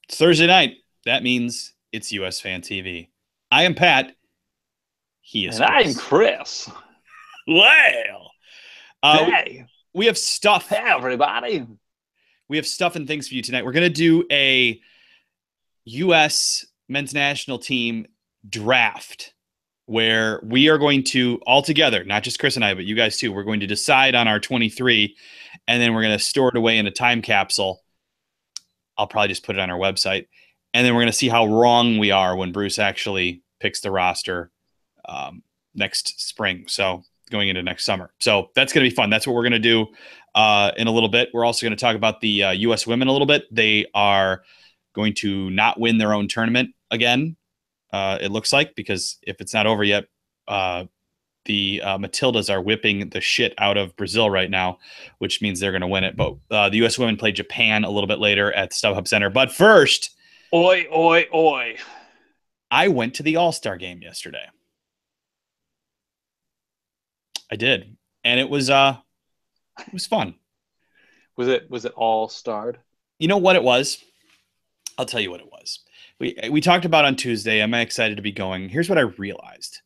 It's Thursday night. That means it's USfanTV. I am Pat. He is And I'm Chris. Chris. Well, uh, Hey, we have stuff. hey, everybody. We have stuff and things for you tonight. We're going to do a U.S. men's national team draft where we are going to all together, not just Chris and I, but you guys too. We're going to decide on our 23, and then we're going to store it away in a time capsule. I'll probably just put it on our website. And then we're going to see how wrong we are when Bruce actually picks the roster next spring. So going into next summer. So that's going to be fun. That's what we're going to do in a little bit. We're also going to talk about the U.S. women a little bit. They are going to not win their own tournament again, it looks like, because if it's not over yet, the Matildas are whipping the shit out of Brazil right now, which means they're going to win it. But the U.S. women play Japan a little bit later at the StubHub Center. But first, Oi, oi, oi. I went to the All-Star Game yesterday. I did, and it was fun. Was it all starred? You know what it was? I'll tell you what it was. We talked about on Tuesday. Am I excited to be going? Here's what I realized.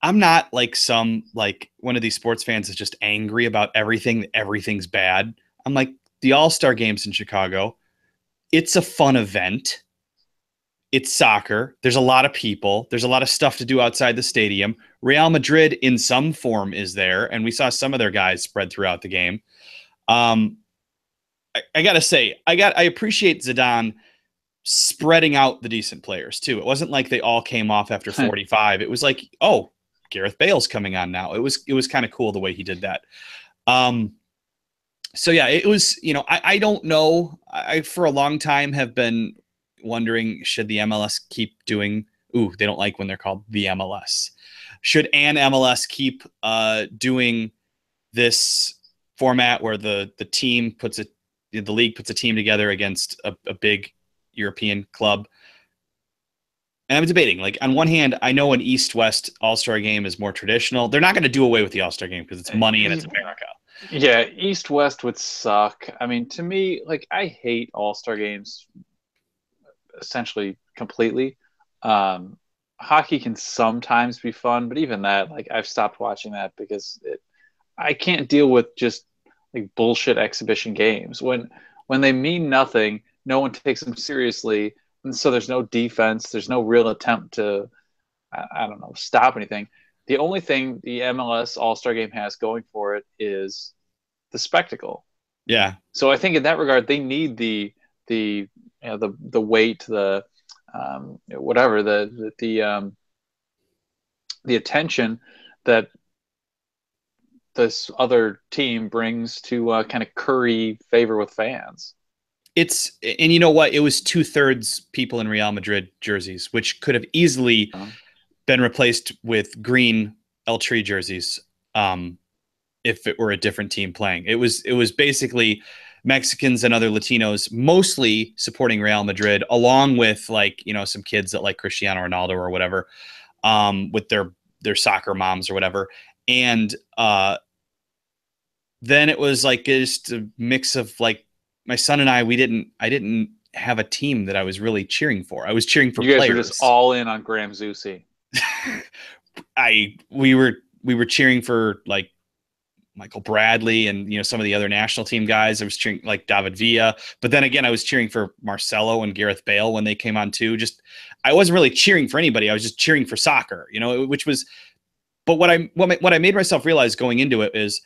I'm not like one of these sports fans that's just angry about everything. Everything's bad. I'm like, the All-Star Games in Chicago. It's a fun event. It's soccer. There's a lot of people. There's a lot of stuff to do outside the stadium. Real Madrid in some form is there, and we saw some of their guys spread throughout the game. I gotta say, I appreciate Zidane spreading out the decent players too. It wasn't like they all came off after 45. It was like, oh, Gareth Bale's coming on now. It was kind of cool the way he did that. So yeah, it was, I don't know. I for a long time have been wondering, should the MLS keep doing, they don't like when they're called the MLS. Should an MLS keep doing this format where the league puts a team together against a big European club? And I'm debating, like, on one hand, I know an East-West All-Star Game is more traditional. They're not going to do away with the All-Star Game because it's money and it's America. Yeah, East-West would suck. I mean, to me, like, I hate All-Star Games essentially completely. Hockey can sometimes be fun, but even that, like, I've stopped watching that because I can't deal with just like bullshit exhibition games when they mean nothing. No one takes them seriously, and so there's no defense. There's no real attempt to, I don't know, stop anything. The only thing the MLS All-Star Game has going for it is the spectacle. Yeah. So I think in that regard, they need the weight, the whatever, the attention that this other team brings to kind of curry favor with fans. And you know what? It was 2/3 people in Real Madrid jerseys, which could have easily been replaced with green El Tri jerseys if it were a different team playing. It was basically Mexicans and other Latinos mostly supporting Real Madrid, along with, like, some kids that like Cristiano Ronaldo or whatever, with their soccer moms or whatever. And then it was like just a mix of, like, my son and I didn't have a team that I was really cheering for. I was cheering for you guys players. Were just all in on Graham Zusi. We were cheering for, like, Michael Bradley and some of the other national team guys. I was cheering, like, David Villa, but then again I was cheering for Marcelo and Gareth Bale when they came on too. Just, I wasn't really cheering for anybody. I was just cheering for soccer, which was. But what I made myself realize going into it is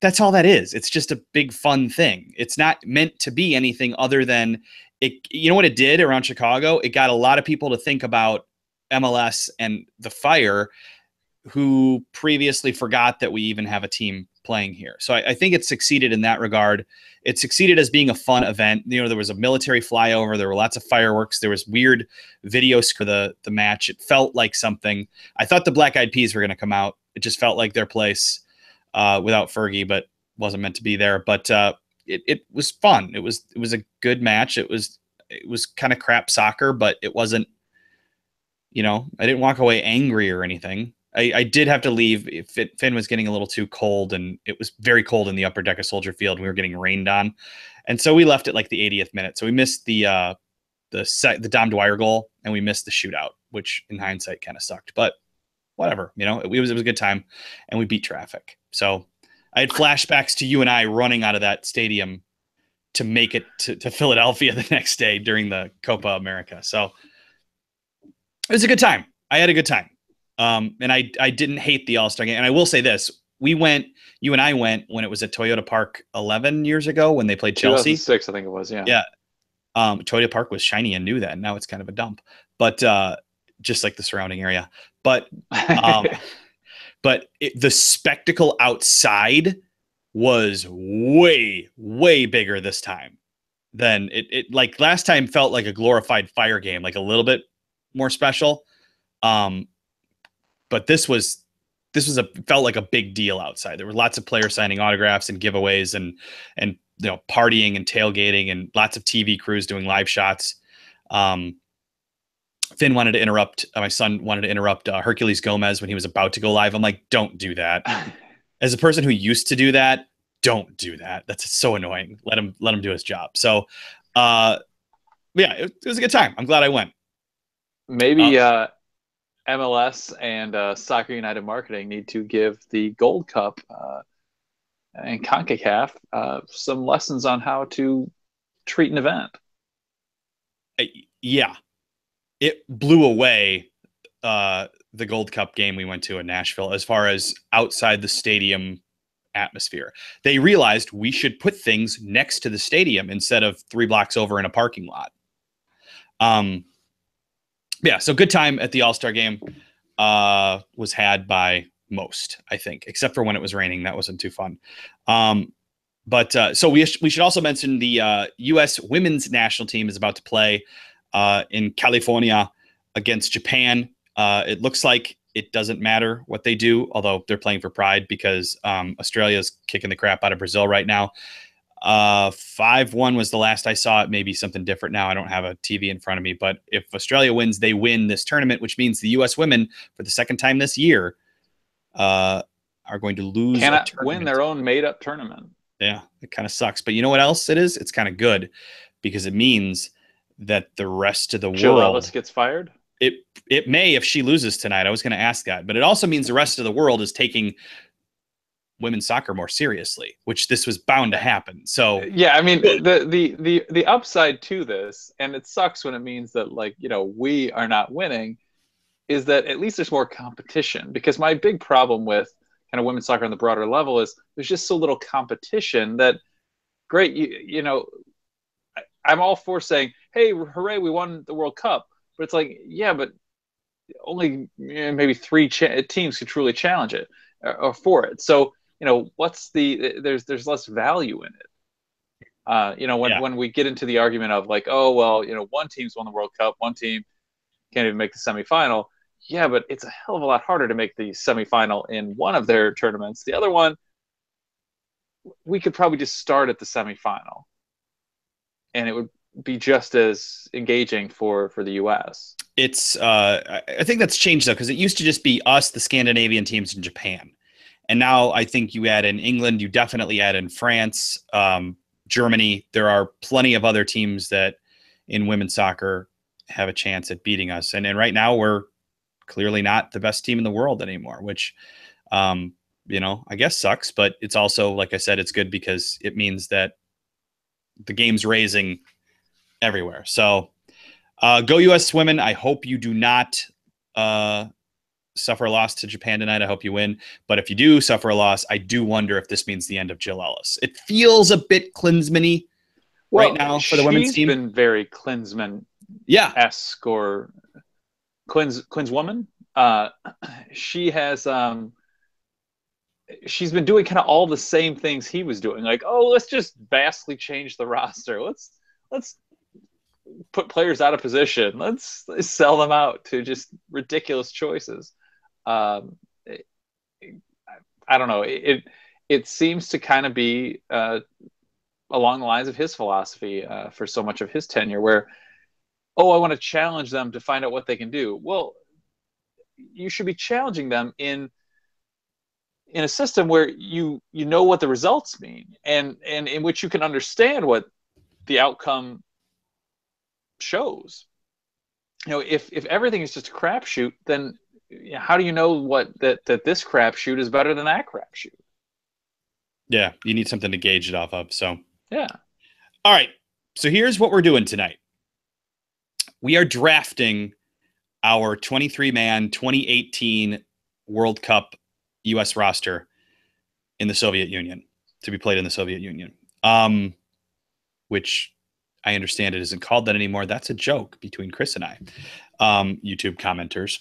that's all that is. It's just a big fun thing. It's not meant to be anything other than it. You know what it did around Chicago? It got a lot of people to think about MLS and the Fire, who previously forgot that we even have a team playing here. So I think it succeeded in that regard. It succeeded as being a fun event. There was a military flyover. There were lots of fireworks. There was weird videos for the match. It felt like something. I thought the Black Eyed Peas were going to come out. It just felt like their place without Fergie, but wasn't meant to be there. But it was fun. It was a good match. It was kind of crap soccer, but it wasn't, I didn't walk away angry or anything. I did have to leave. Finn was getting a little too cold, and it was very cold in the upper deck of Soldier Field. We were getting rained on. And so we left at like the 80th minute. So we missed the the Dom Dwyer goal, and we missed the shootout, which in hindsight kind of sucked, but whatever, it was a good time, and we beat traffic. So I had flashbacks to you and I running out of that stadium to make it to Philadelphia the next day during the Copa America. So it was a good time. I had a good time. And I didn't hate the All-Star game. And I will say this, you and I went when it was at Toyota Park 11 years ago when they played Chelsea. 2006, I think it was. Yeah. Yeah. Toyota Park was shiny and new then. Now it's kind of a dump, but just like the surrounding area. But the spectacle outside was way, way bigger this time than it like last time felt like a glorified fire game, like a little bit more special. But this felt like a big deal outside. There were lots of players signing autographs and giveaways and partying and tailgating and lots of TV crews doing live shots. Finn wanted to interrupt. My son wanted to interrupt Hercules Gomez when he was about to go live. I'm like, don't do that. As a person who used to do that, don't do that. That's so annoying. Let him do his job. So, yeah, it was a good time. I'm glad I went. Maybe MLS and Soccer United Marketing need to give the Gold Cup and CONCACAF some lessons on how to treat an event. Yeah. It blew away the Gold Cup game we went to in Nashville as far as outside the stadium atmosphere. They realized we should put things next to the stadium instead of 3 blocks over in a parking lot. Yeah, so good time at the All-Star game was had by most, I think, except for when it was raining. That wasn't too fun. So we should also mention the U.S. women's national team is about to play in California against Japan. It looks like it doesn't matter what they do, although they're playing for pride because Australia's kicking the crap out of Brazil right now. 5-1 was the last I saw. It may be something different now. I don't have a TV in front of me, but if Australia wins, they win this tournament, which means the U.S. women, for the second time this year, are going to lose. Cannot win their own made-up tournament. Yeah, it kind of sucks. But you know what else it is? It's kind of good because it means that the rest of the Jill world Ellis gets fired. It may if she loses tonight. I was going to ask that, but it also means the rest of the world is taking women's soccer more seriously, which this was bound to happen. So yeah, I mean the upside to this, and it sucks when it means that we are not winning, is that at least there's more competition. Because my big problem with kind of women's soccer on the broader level is there's just so little competition that great, I'm all for saying, hey, hooray, we won the World Cup. But it's like, yeah, but only maybe 3 teams could truly challenge it or for it. So, there's less value in it. When we get into the argument of like, oh, well, one team's won the World Cup, one team can't even make the semifinal. Yeah, but it's a hell of a lot harder to make the semifinal in one of their tournaments. The other one, we could probably just start at the semifinal, and it would be just as engaging for the U.S. It's I think that's changed though, because it used to just be us, the Scandinavian teams, in Japan, and now I think you add in England, you definitely add in France, Germany. There are plenty of other teams that in women's soccer have a chance at beating us, and right now we're clearly not the best team in the world anymore, which I guess sucks, but it's also, like I said, it's good because it means that the game's raising everywhere. So go U.S. women. I hope you do not suffer a loss to Japan tonight. I hope you win. But if you do suffer a loss, I do wonder if this means the end of Jill Ellis. It feels a bit Klinsman-y right now for the women's team. She's been very Klinsman-esque or Klinswoman. She has she's been doing kind of all the same things he was doing. Like, oh, let's just vastly change the roster. Let's put players out of position. Let's sell them out to just ridiculous choices. I don't know. It seems to kind of be along the lines of his philosophy for so much of his tenure, where, oh, I want to challenge them to find out what they can do. Well, you should be challenging them in a system where you know what the results mean, and in which you can understand what the outcome shows. If everything is just a crapshoot, then how do you know that this crapshoot is better than that crapshoot? Yeah, you need something to gauge it off of. So yeah. All right. So here's what we're doing tonight. We are drafting our 23-man 2018 World Cup U.S. roster in the Soviet Union to be played in the Soviet Union, which I understand it isn't called that anymore. That's a joke between Chris and I, YouTube commenters.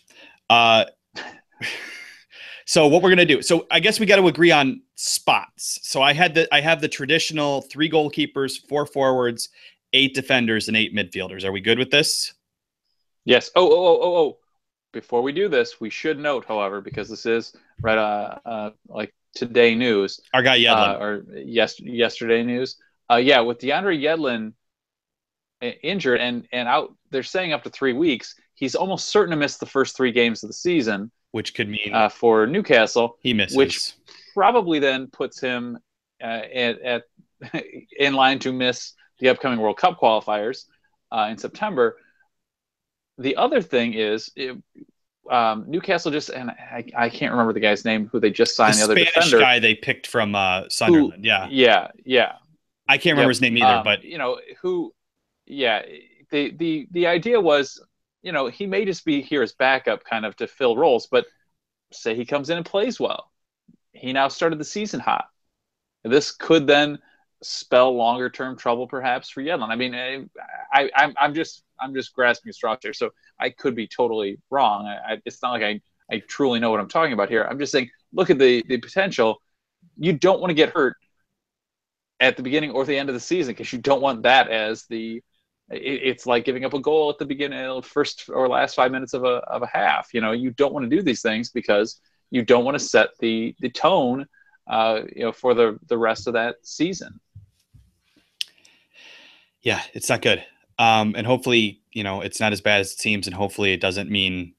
So what we're going to do. So I guess we got to agree on spots. So I have the traditional 3 goalkeepers, 4 forwards, 8 defenders, and 8 midfielders. Are we good with this? Yes. Oh. Before we do this, we should note, however, because this is like today news. Our guy Yedlin. Or yesterday news. With DeAndre Yedlin injured and out, they're saying up to 3 weeks. He's almost certain to miss the first 3 games of the season. Which could mean for Newcastle, he misses. Which probably then puts him in line to miss the upcoming World Cup qualifiers in September. The other thing is Newcastle just, and I can't remember the guy's name who they just signed. The other Spanish defender guy they picked from Sunderland. Yeah. I can't remember his name either, but the idea was, he may just be here as backup kind of to fill roles, but say he comes in and plays well. He now started the season hot. This could then spell longer term trouble perhaps for Yedlin. I mean, I'm just grasping at straws here, so I could be totally wrong. It's not like I truly know what I'm talking about here. I'm just saying, look at the potential. You don't want to get hurt at the beginning or the end of the season because you don't want that as it's like giving up a goal at the beginning, first or last 5 minutes of a half. You don't want to do these things because you don't want to set the tone, for the rest of that season. Yeah, it's not good. And hopefully, it's not as bad as it seems, and hopefully it doesn't mean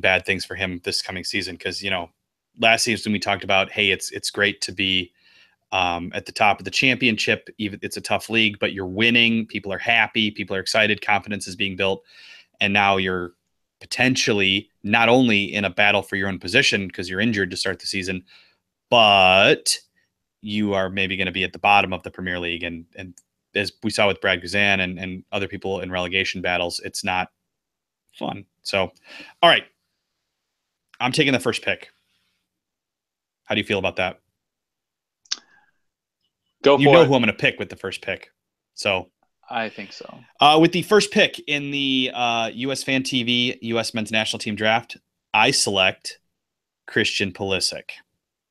bad things for him this coming season. Because last season we talked about, hey, it's great to be at the top of the championship. Even it's a tough league, but you're winning. People are happy. People are excited. Confidence is being built. And now you're potentially not only in a battle for your own position because you're injured to start the season, but you are maybe going to be at the bottom of the Premier League. And as we saw with Brad Guzan and other people in relegation battles, it's not fun. So, all right. I'm taking the first pick. How do you feel about that? Go for it. You know who I'm going to pick with the first pick. So I think so. With the first pick in the USFanTV U.S. Men's National Team Draft, I select Christian Pulisic.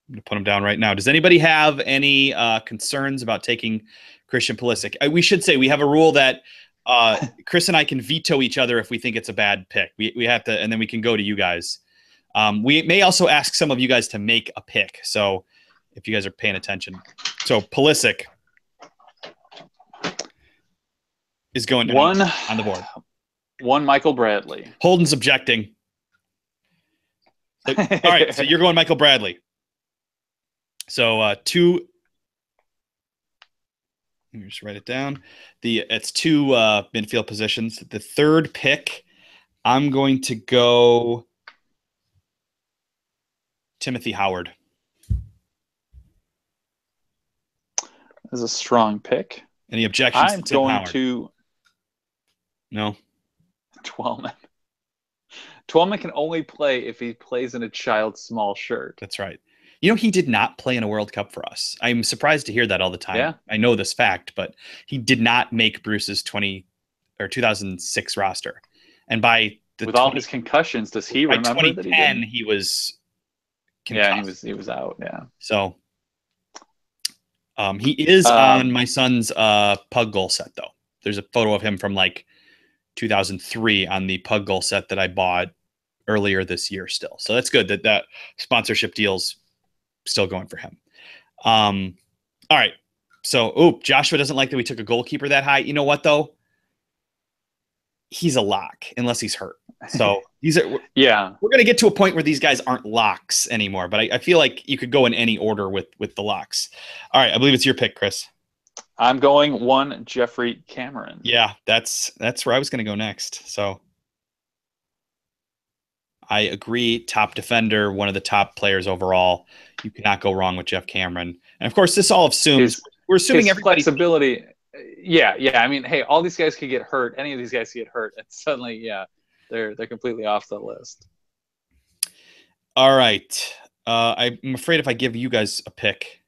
I'm going to put him down right now. Does anybody have any concerns about taking Christian Pulisic? We should say we have a rule that Chris and I can veto each other if we think it's a bad pick. We have to, and then we can go to you guys. We may also ask some of you guys to make a pick. So if you guys are paying attention. So Pulisic is going down on the board. One Michael Bradley. Holden's objecting. All right, so you're going Michael Bradley. So 2. Let me just write it down. It's 2 midfield positions. The third pick, I'm going to go Timothy Howard. Is a strong pick. Any objections? I'm going to no. Twelman. Twelman can only play if he plays in a child's small shirt. That's right. He did not play in a World Cup for us. I'm surprised to hear that all the time. Yeah. I know this fact, but he did not make Bruce's 2006 roster. And by with all his concussions, does he remember that he didn't? He was concussed. Yeah, he was out. Yeah. So he is on my son's pug goal set, though. There's a photo of him from like 2003 on the pug goal set that I bought earlier this year still. So that's good that sponsorship deal's still going for him. All right. So, Joshua doesn't like that we took a goalkeeper that high. You know what, though? He's a lock unless he's hurt. So we're going to get to a point where these guys aren't locks anymore. But I feel like you could go in any order with the locks. All right. I believe it's your pick, Chris. I'm going one Jeffrey Cameron. Yeah, that's where I was going to go next. So I agree. Top defender, one of the top players overall. You cannot go wrong with Jeff Cameron. And of course, this all assumes we're assuming his everybody flexibility. Yeah. I mean, hey, all these guys could get hurt. Any of these guys could get hurt, and suddenly, yeah, they're completely off the list. All right. I'm afraid if I give you guys a pick,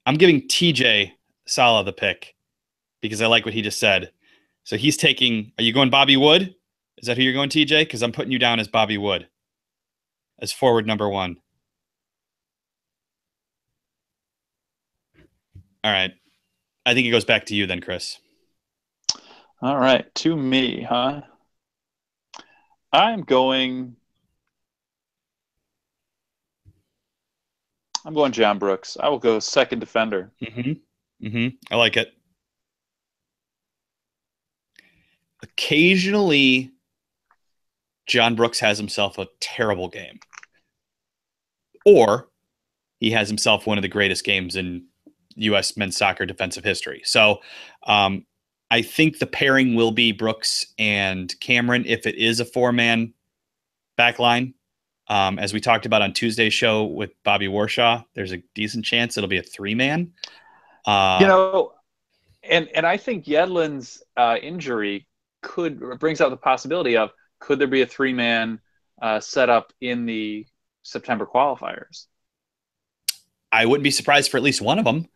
I'm giving TJ Sala the pick because I like what he just said. So he's taking. Are you going Bobby Wood? Is that who you're going, TJ? Because I'm putting you down as Bobby Wood as forward number 1. All right. I think it goes back to you then, Chris. All right, to me, huh? I'm going John Brooks. I will go second defender. I like it. Occasionally, John Brooks has himself a terrible game. Or he has himself one of the greatest games in U.S. men's soccer defensive history. So I think the pairing will be Brooks and Cameron if it is a 4-man back line. As we talked about on Tuesday's show with Bobby Warshaw, there's a decent chance it'll be a 3-man. And I think Yedlin's injury brings out the possibility of could there be a 3-man setup in the September qualifiers? I wouldn't be surprised for at least one of them.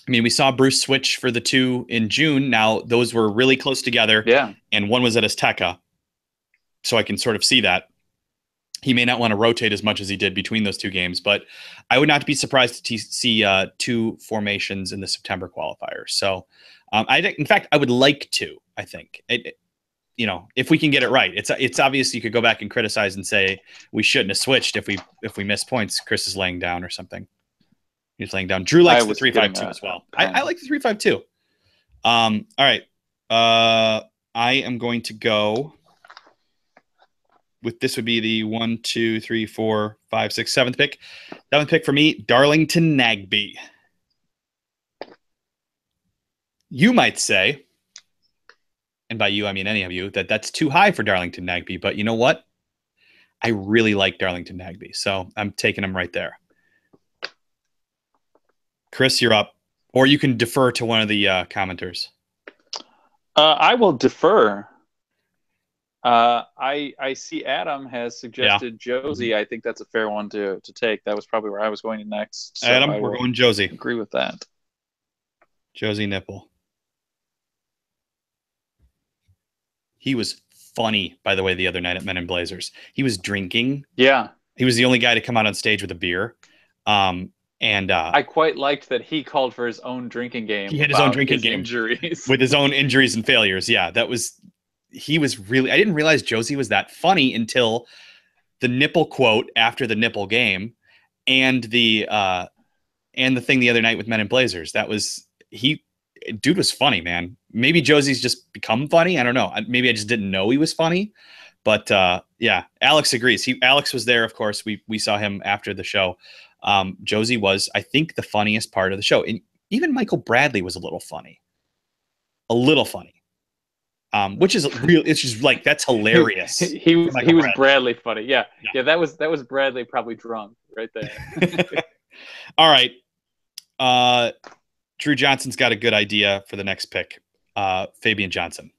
I mean, we saw Bruce switch for the 2 in June. Now, those were really close together. Yeah. And one was at Azteca. So I can sort of see that. He may not want to rotate as much as he did between those 2 games, but I would not be surprised to see 2 formations in the September qualifiers. So, in fact, I would like to. I think if we can get it right, it's obvious you could go back and criticize and say we shouldn't have switched if we miss points. Chris is laying down or something. He's laying down. Drew likes the 3-5-2 as well. I like the 3-5-2. All right. I am going to go with this would be the 1, 2, 3, 4, 5, 6, 7th pick. 7th pick for me, Darlington Nagbe. You might say, and by you I mean any of you, that that's too high for Darlington Nagbe. But you know what? I really like Darlington Nagbe, so I'm taking him right there. Chris, you're up. Or you can defer to one of the commenters. I will defer. I see Adam has suggested Josie. I think that's a fair one to take. That was probably where I was going next. So Adam, we're going Josie. Agree with that. Josie Nipple. He was funny, by the way, the other night at Men in Blazers. He was drinking. Yeah. He was the only guy to come out on stage with a beer. And I quite liked that he called for his own drinking game. He had his own drinking game injuries. with his own injuries and failures. Yeah, he was really, I didn't realize Josie was that funny until the nipple quote after the nipple game and the thing the other night with Men in Blazers. Dude was funny, man. Maybe Josie's just become funny. I don't know. Maybe I just didn't know he was funny. But yeah, Alex agrees. Alex was there, of course. We saw him after the show. Josie was, I think, the funniest part of the show. And even Michael Bradley was a little funny. Which is real. It's just like, that's hilarious. He was Bradley funny. Yeah. That was Bradley probably drunk right there. All right. Drew Johnson's got a good idea for the next pick. Fabian Johnson.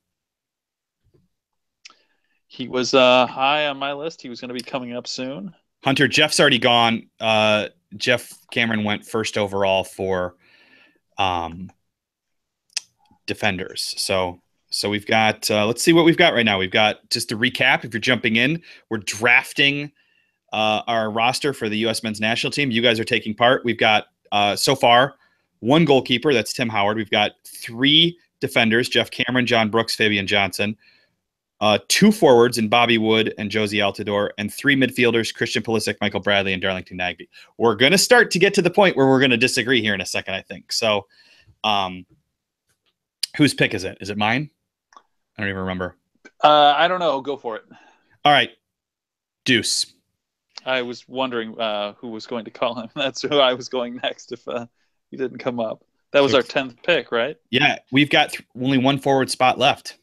He was high on my list. He was going to be coming up soon. Hunter, Jeff's already gone. Jeff Cameron went first overall for defenders. So we've got, let's see what we've got right now. We've got, just to recap, if you're jumping in, we're drafting our roster for the U.S. men's national team. You guys are taking part. We've got, so far, 1 goalkeeper. That's Tim Howard. We've got 3 defenders, Jeff Cameron, John Brooks, Fabian Johnson. 2 forwards in Bobby Wood and Josie Altidore, and 3 midfielders, Christian Pulisic, Michael Bradley, and Darlington Nagbe. We're going to start to get to the point where we're going to disagree here in a second, I think. So whose pick is it? Is it mine? I don't even remember. I don't know. Go for it. All right. Deuce. I was wondering who was going to call him. That's who I was going next if He didn't come up. That was So our 10th pick, right? yeah, we've got only one forward spot left.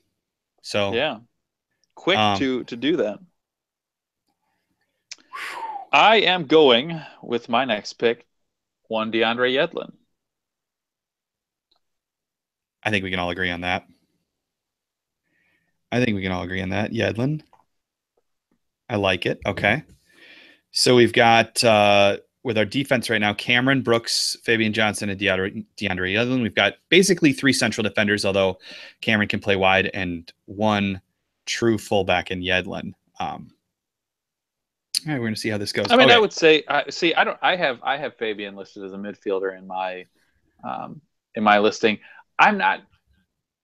So yeah, quick to do that. I am going with my next pick, one DeAndre Yedlin. I think we can all agree on that. Yedlin. I like it. Okay. So we've got with our defense right now, Cameron Brooks, Fabian Johnson, and DeAndre Yedlin. We've got basically 3 central defenders, although Cameron can play wide, and 1 true fullback in Yedlin. All right, we're going to see how this goes. I mean, okay. I would say, I have Fabian listed as a midfielder in my listing. I'm not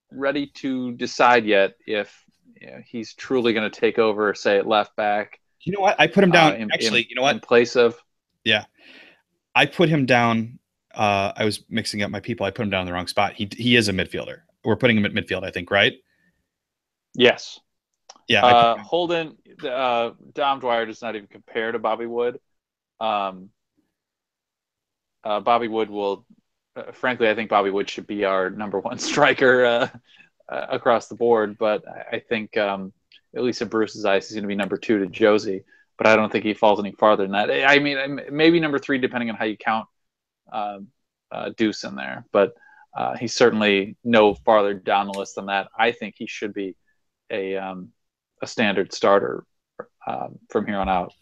ready to decide yet if he's truly going to take over, say, at left back. You know what? I put him down. You know what? In place of. Yeah. I put him down. I was mixing up my people. I put him down in the wrong spot. He is a midfielder. We're putting him at midfield, I think, right? Yes. Yeah. Holden, Dom Dwyer does not even compare to Bobby Wood. Bobby Wood will, frankly, I think Bobby Wood should be our number 1 striker across the board. But I think, at least in Bruce's eyes, he's going to be number 2 to Josie. But I don't think he falls any farther than that. I mean, maybe number 3, depending on how you count Deuce in there. But he's certainly no farther down the list than that. I think he should be a standard starter from here on out.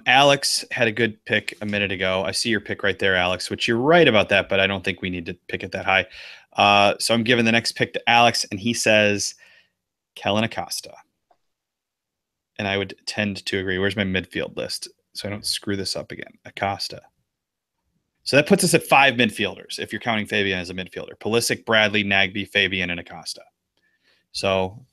Alex had a good pick a minute ago. I see your pick right there, Alex, which you're right about that, but I don't think we need to pick it that high. So I'm giving the next pick to Alex, and he says Kellen Acosta. And I would tend to agree. Where's my midfield list? So I don't screw this up again. Acosta. So that puts us at 5 midfielders, if you're counting Fabian as a midfielder. Pulisic, Bradley, Nagbe, Fabian, and Acosta. So,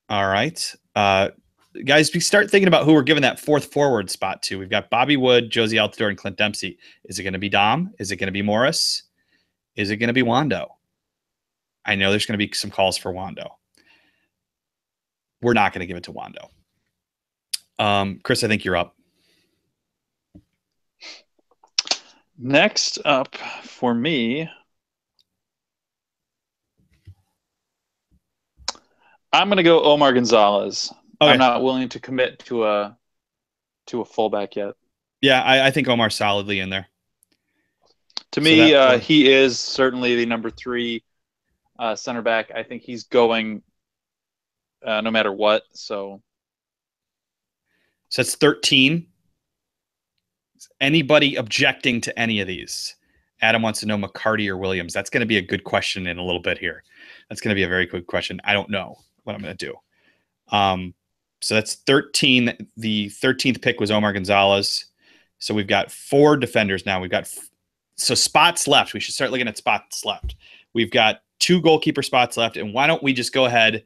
all right. Guys, we start thinking about who we're giving that 4th forward spot to. We've got Bobby Wood, Josie Altidore, and Clint Dempsey. Is it going to be Dom? Is it going to be Morris? Is it going to be Wando? I know there's going to be some calls for Wando. We're not going to give it to Wando. Chris, I think you're up. Next up for me, I'm going to go Omar Gonzalez. Okay. I'm not willing to commit to a fullback yet. Yeah, I think Omar's solidly in there. To me, he is certainly the number 3 center back. I think he's going no matter what. So that's 13. Is anybody objecting to any of these? Adam wants to know McCarty or Williams. That's going to be a good question in a little bit here. That's going to be a very good question. I don't know what I'm going to do. So that's 13. The 13th pick was Omar Gonzalez. So we've got 4 defenders now. We've got so spots left. We should start looking at spots left. We've got 2 goalkeeper spots left. And why don't we just go ahead?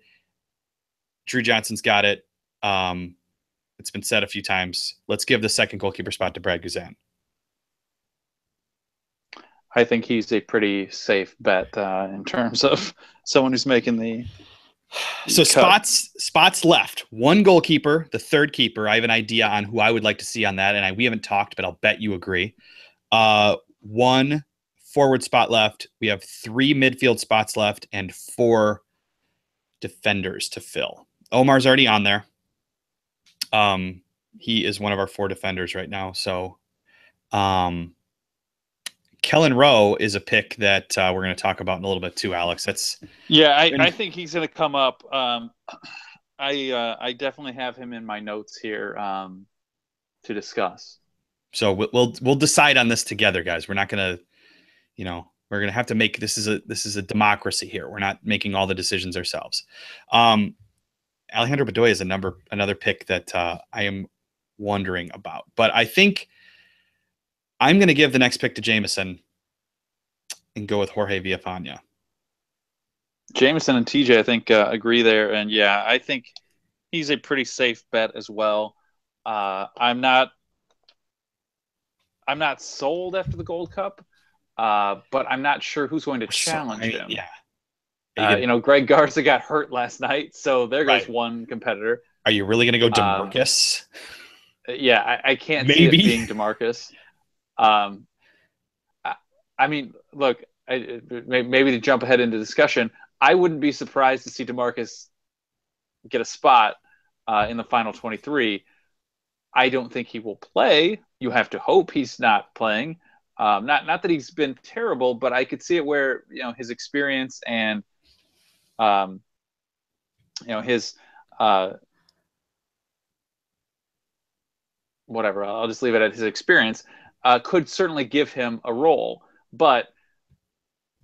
Drew Johnson's got it. It's been said a few times. Let's give the 2nd goalkeeper spot to Brad Guzan. I think he's a pretty safe bet in terms of someone who's making the spots left. 1 goalkeeper, the 3rd keeper. I have an idea on who I would like to see on that, and we haven't talked, but I'll bet you agree. 1 forward spot left. We have 3 midfield spots left and 4 defenders to fill. Omar's already on there. He is one of our 4 defenders right now. So Kellen Rowe is a pick that we're going to talk about in a little bit too, Alex. I think he's going to come up. I definitely have him in my notes here to discuss. So we'll decide on this together, guys. We're not going to, we're going to have to make this is a democracy here. We're not making all the decisions ourselves. Alejandro Bedoya is another pick that I am wondering about, but I think I'm going to give the next pick to Jameson and go with Jorge Villafana. Jameson and TJ, I think, agree there. And yeah, I think he's a pretty safe bet as well. I'm not sold after the Gold Cup, but I'm not sure who's going to challenge him. Yeah. Greg Garza got hurt last night, so there goes one competitor. Are you really going to go DeMarcus? Yeah, I can't see it being DeMarcus. Um, I mean, look, maybe to jump ahead into discussion, I wouldn't be surprised to see DeMarcus get a spot in the final 23. I don't think he will play. You have to hope he's not playing. Not that he's been terrible, but I could see it where his experience and his whatever. I'll just leave it at his experience could certainly give him a role, but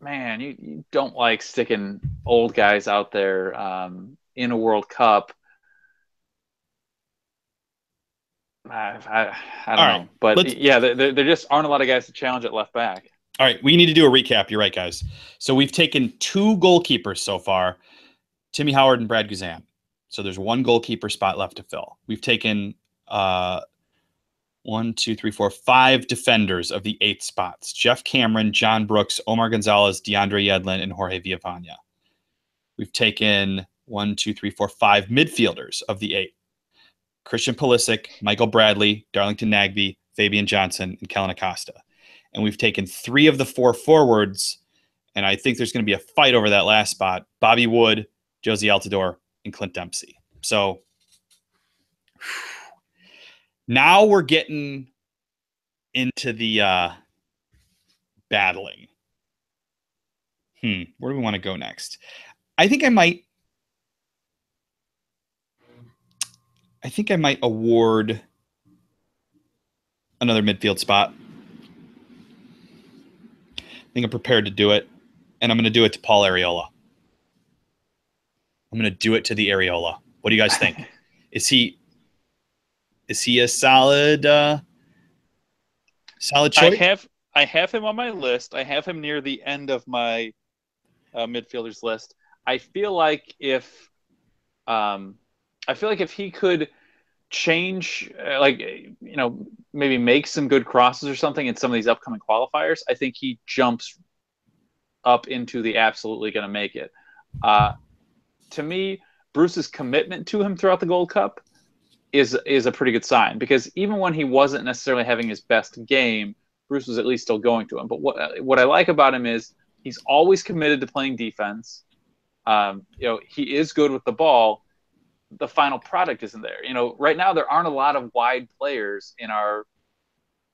man, you don't like sticking old guys out there in a World Cup. I don't know. But yeah, there just aren't a lot of guys to challenge at left back. All right, we need to do a recap. You're right, guys. So we've taken 2 goalkeepers so far, Timmy Howard and Brad Guzan. So there's 1 goalkeeper spot left to fill. We've taken 1, 2, 3, 4, 5 defenders of the 8 spots: Jeff Cameron, John Brooks, Omar Gonzalez, DeAndre Yedlin, and Jorge Villafana. We've taken 1, 2, 3, 4, 5 midfielders of the 8: Christian Pulisic, Michael Bradley, Darlington Nagbe, Fabian Johnson, and Kellen Acosta. And we've taken 3 of the 4 forwards, and I think there's going to be a fight over that last spot: Bobby Wood, Josie Altidore, and Clint Dempsey. So now we're getting into the battling. Where do we want to go next? I think I might award another midfield spot. I think I'm prepared to do it, and I'm going to do it to Paul Arriola. I'm going to do it to the Arriola. What do you guys think? Is he a solid choice? I have him on my list. I have him near the end of my midfielders list. I feel like if he could change, maybe make some good crosses or something in some of these upcoming qualifiers, I think he jumps up into the absolutely going to make it. To me, Bruce's commitment to him throughout the Gold Cup is a pretty good sign, because even when he wasn't necessarily having his best game, Bruce was at least still going to him. But what I like about him is he's always committed to playing defense. He is good with the ball. The final product isn't there. Right now there aren't a lot of wide players in our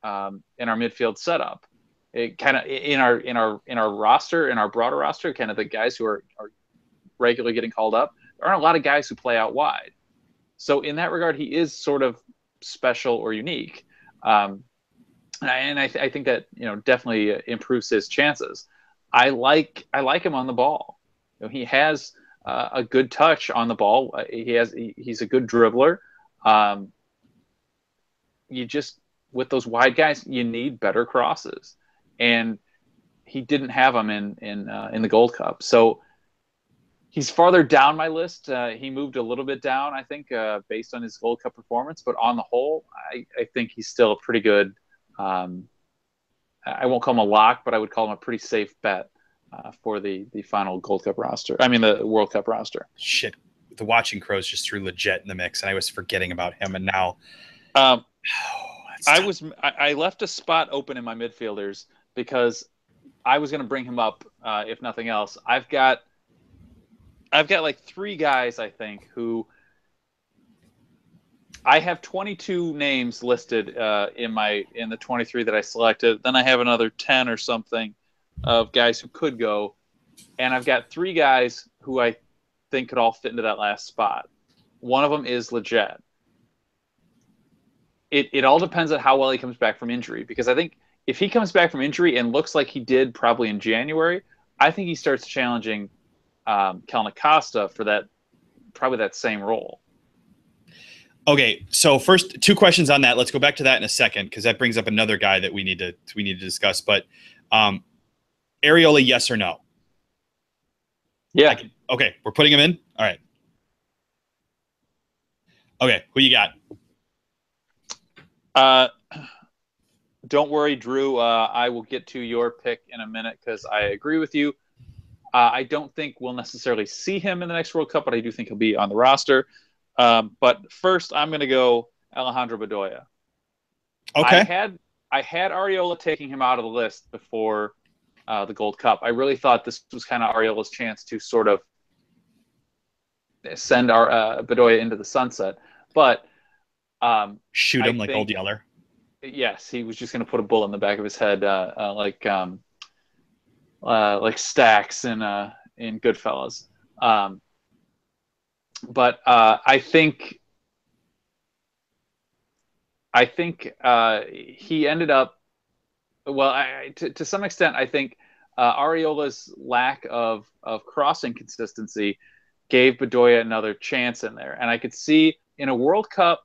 midfield setup. It kind of in our roster, in our broader roster, kind of the guys who are regularly getting called up, there aren't a lot of guys who play out wide. So in that regard, he is sort of special or unique. And I think that, definitely improves his chances. I like him on the ball. He has a good touch on the ball. He's a good dribbler. With those wide guys, you need better crosses, and he didn't have them in the Gold Cup. So he's farther down my list. He moved a little bit down, I think, based on his Gold Cup performance. But on the whole, I think he's still a pretty good. I won't call him a lock, but I would call him a pretty safe bet for the final Gold Cup roster. I mean, the World Cup roster. Shit, the Watching Crows just threw Legit in the mix, and I was forgetting about him. And now, I left a spot open in my midfielders because I was going to bring him up, if nothing else. I've got like 3 guys, I think, who I have 22 names listed in the 23 that I selected. Then I have another 10 or something of guys who could go, and I've got 3 guys who I think could all fit into that last spot. One of them is Legit. It all depends on how well he comes back from injury, because I think if he comes back from injury and looks like he did probably in January, I think he starts challenging Kellen Acosta for that same role. Okay, so first 2 questions on that. Let's go back to that in a second, because that brings up another guy that we need to discuss. But Arriola, yes or no? Yeah. Okay, we're putting him in. All right. Okay, who you got? Don't worry, Drew. I will get to your pick in a minute, because I agree with you. I don't think we'll necessarily see him in the next World Cup, but I do think he'll be on the roster. But first, I'm going to go Alejandro Bedoya. Okay. I had Ariola taking him out of the list before the Gold Cup. I really thought this was kind of Ariola's chance to sort of send our Bedoya into the sunset. But Shoot I him like Old think, Yeller. yes, he was just going to put a bullet in the back of his head, like Stacks in Goodfellas. But I think he ended up. Well, to some extent, I think Ariola's lack of crossing consistency gave Bedoya another chance in there, and I could see in a World Cup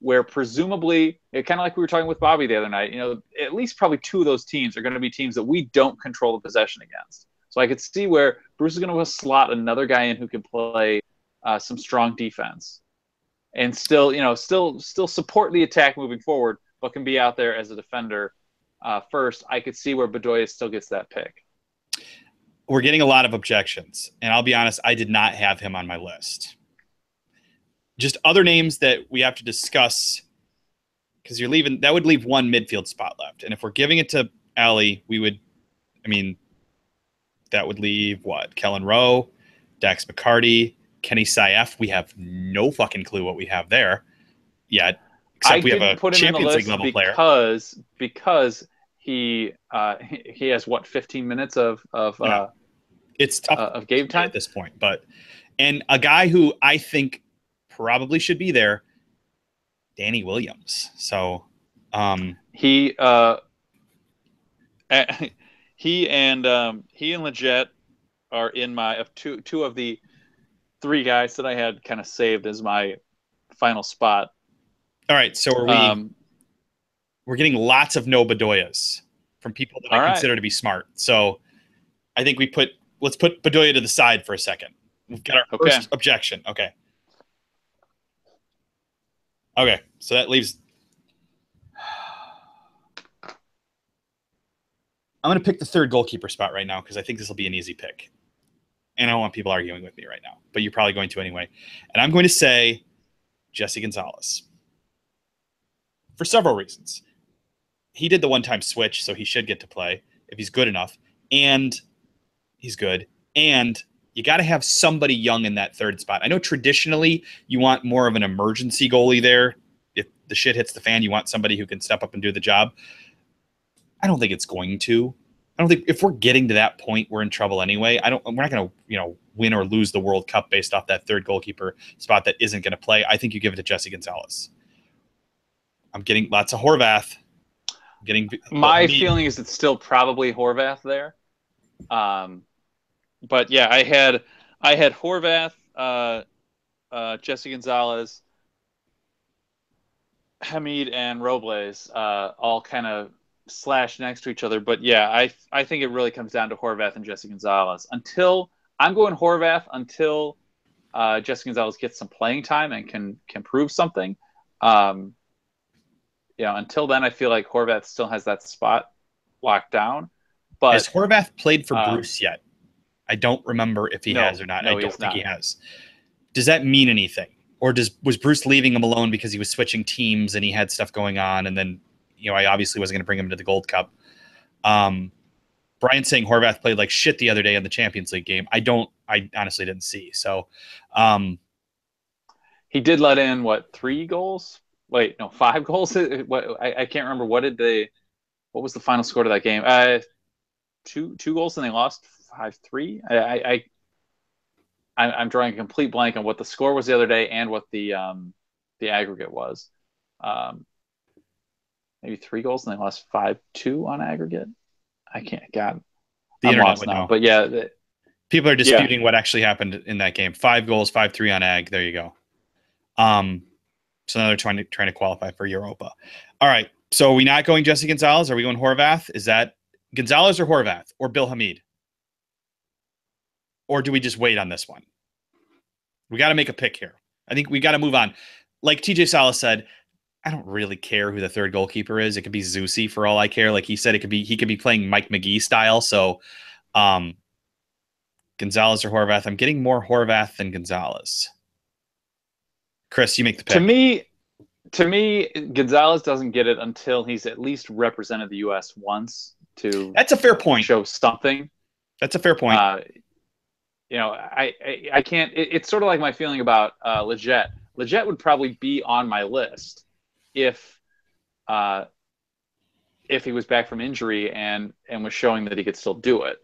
where presumably, kind of like we were talking with Bobby the other night, at least probably two of those teams are going to be teams that we don't control the possession against. So I could see where Bruce is going to slot another guy in who can play some strong defense and still support the attack moving forward, but can be out there as a defender first. I could see where Bedoya still gets that pick. We're getting a lot of objections, and I'll be honest, I did not have him on my list. Just other names that we have to discuss, because that would leave one midfield spot left. And if we're giving it to Ali, that would leave what? Kellen Rowe, Dax McCarty, Kenny Saif. We have no fucking clue what we have there yet, except we have a Champions League level player. Because he has what, 15 minutes of it's tough of game time at this point, and a guy who I think probably should be there, Danny Williams. So he and Leggett are in my two of the three guys that I had kind of saved as my final spot. All right, so we're getting lots of no Bedoyas from people that I consider to be smart. So I think let's put Bedoya to the side for a second. We've got our first objection. Okay, so that leaves. I'm going to pick the third goalkeeper spot right now because I think this will be an easy pick. And I don't want people arguing with me right now, but you're probably going to anyway. And I'm going to say Jesse Gonzalez for several reasons. He did the one-time switch, so he should get to play if he's good enough. And he's good. And you got to have somebody young in that third spot. I know traditionally you want more of an emergency goalie there. If the shit hits the fan, you want somebody who can step up and do the job. I don't think it's going to. I don't think if we're getting to that point, we're in trouble anyway. We're not going to, win or lose the World Cup based off that third goalkeeper spot that isn't going to play. I think you give it to Jesse Gonzalez. I'm getting lots of Horvath. My feeling is it's still probably Horvath there. But yeah, I had Horvath, Jesse Gonzalez, Hamid, and Robles all kind of slashed next to each other. But yeah, I think it really comes down to Horvath and Jesse Gonzalez. I'm going Horvath until Jesse Gonzalez gets some playing time and can prove something. Until then, I feel like Horvath still has that spot locked down. But has Horvath played for Bruce yet? I don't remember if he has or not. No, I don't think he has. Does that mean anything? Or was Bruce leaving him alone because he was switching teams and he had stuff going on? And then, I obviously wasn't going to bring him to the Gold Cup. Brian's saying Horvath played like shit the other day in the Champions League game. I honestly didn't see. So he did let in, 3 goals? Wait, no, 5 goals? I can't remember. What was the final score to that game? 2 goals and they lost 5-3. I'm drawing a complete blank on what the score was the other day and what the aggregate was. Maybe 3 goals and they lost 5-2 on aggregate. I can't. God, the I'm internet lost would now. know. But yeah, people are disputing what actually happened in that game. 5 goals, 5-3 on ag. There you go. So now they're trying to qualify for Europa. All right. So are we not going Jesse Gonzalez? Are we going Horvath? Is that Gonzalez or Horvath or Bill Hamid? Or do we just wait on this one? We got to make a pick here. I think we got to move on. Like TJ Salas said, I don't really care who the third goalkeeper is. It could be Zusi for all I care. Like he said, he could be playing Mike McGee style. So Gonzalez or Horvath. I'm getting more Horvath than Gonzalez. Chris, you make the pick. To me, To me, Gonzalez doesn't get it until he's at least represented the U.S. once to That's a fair point. show something. That's a fair point. I can't. It's sort of like my feeling about Leggett. Leggett would probably be on my list if he was back from injury and was showing that he could still do it.